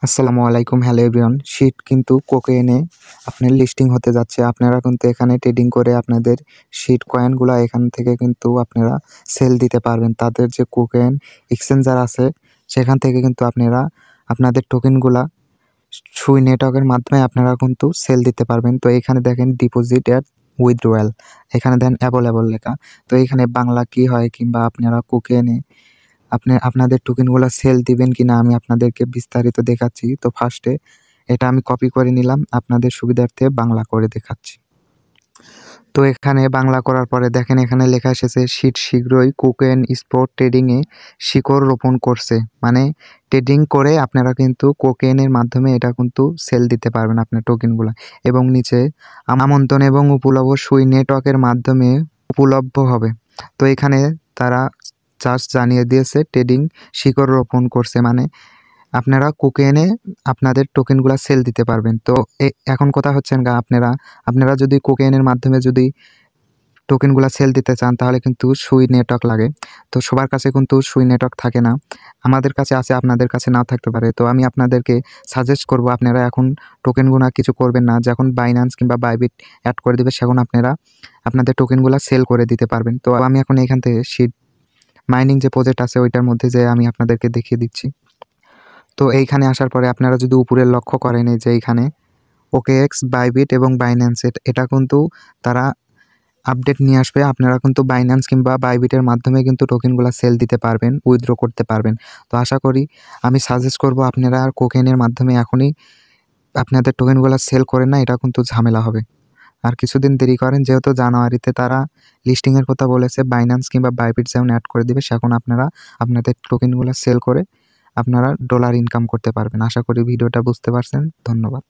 আসসালামু আলাইকুম, hello everyone. Sheet কিন্তু কোকেনে আপনার লিস্টিং হতে যাচ্ছে। আপনারা কিন্তু এখানে ট্রেডিং করে আপনাদের শিট কয়েনগুলা এখান থেকে কিন্তু আপনারা সেল দিতে পারবেন। তাদের যে কোকেন এক্সচেঞ্জার আছে সেখান থেকে কিন্তু আপনারা আপনাদের টোকেনগুলা সুই নেটওয়ার্কের মাধ্যমে আপনারা কিন্তু সেল দিতে পারবেন। তো এখানে দেখেন ডিপোজিট অ্যাট উইথড্রয়াল, এখানে দেন অ্যাভেলেবল লেখা। তো এখানে বাংলা কি হয় কিংবা আপনারা কোকেনে আপনাদের টোকেনগুলা সেল দিবেন কিনা আমি আপনাদেরকে বিস্তারিত দেখাচ্ছি। তো ফার্স্টে এটা আমি কপি করে নিলাম, আপনাদের সুবিধার্থে বাংলা করে দেখাচ্ছি। তো এখানে বাংলা করার পরে দেখেন এখানে লেখা এসেছে শিট শীঘ্রই কোকেন স্পট ট্রেডিংয়ে শিকড় রোপণ করছে। মানে ট্রেডিং করে আপনারা কিন্তু কোকেনের মাধ্যমে এটা কিন্তু সেল দিতে পারবেন আপনার টোকেনগুলো। এবং নিচে আমন্ত্রণ এবং উপলব্ধ সুই নেটওয়ার্কের মাধ্যমে উপলব্ধ হবে। তো এখানে তারা জাস্ট জানিয়ে দিয়েছে ট্রেডিং শিকড় রোপণ করছে, মানে আপনারা কোকেনে আপনাদের টোকেনগুলা সেল দিতে পারবেন। তো এখন কথা হচ্ছেন আপনারা যদি কোকেনের মাধ্যমে যদি টোকেনগুলা সেল দিতে চান তাহলে কিন্তু সুই নেটওয়ার্ক লাগে। তো সবার কাছে কিন্তু সুই নেটওয়ার্ক থাকে না, আমাদের কাছে আছে, আপনাদের কাছে নাও থাকতে পারে। তো আমি আপনাদেরকে সাজেস্ট করব আপনারা এখন টোকেনগুলা কিছু করবেন না, যখন বাইন্যান্স কিংবা বাইবিট অ্যাড করে দেবে সেখন আপনারা আপনাদের টোকেনগুলা সেল করে দিতে পারবেন। তো আমি এখন এখান থেকে শিট মাইনিং যে প্রজেক্ট আছে ওইটার মধ্যে যে আমি আপনাদেরকে দেখিয়ে দিচ্ছি। তো এইখানে আসার পরে আপনারা যদি উপরে লক্ষ্য করেন এই যে এইখানে ওকেএক্স, বাইবিট এবং বাইন্যান্স এটা কিন্তু তারা আপডেট নিয়ে আসবে। আপনারা কিন্তু বাইন্যান্স কিংবা বাইবিটের মাধ্যমে কিন্তু টোকেনগুলো সেল দিতে পারবেন, উইথড্র করতে পারবেন। তো আশা করি আমি সাজেস্ট করব আপনারা কোকেনের মাধ্যমে এখনই আপনাদের টোকেনগুলো সেল করেন না, এটা কিন্তু ঝামেলা হবে। আর কিছুদিন দেরি করেন, যেহেতু জানুয়ারিতে তারা লিস্টিংয়ের কথা বলেছে, বাইন্যান্স কিংবা বাইবিট যেমন অ্যাড করে দিবে সেখন আপনারা আপনাদের টোকেনগুলো সেল করে আপনারা ডলার ইনকাম করতে পারবেন। আশা করি ভিডিওটা বুঝতে পারছেন। ধন্যবাদ।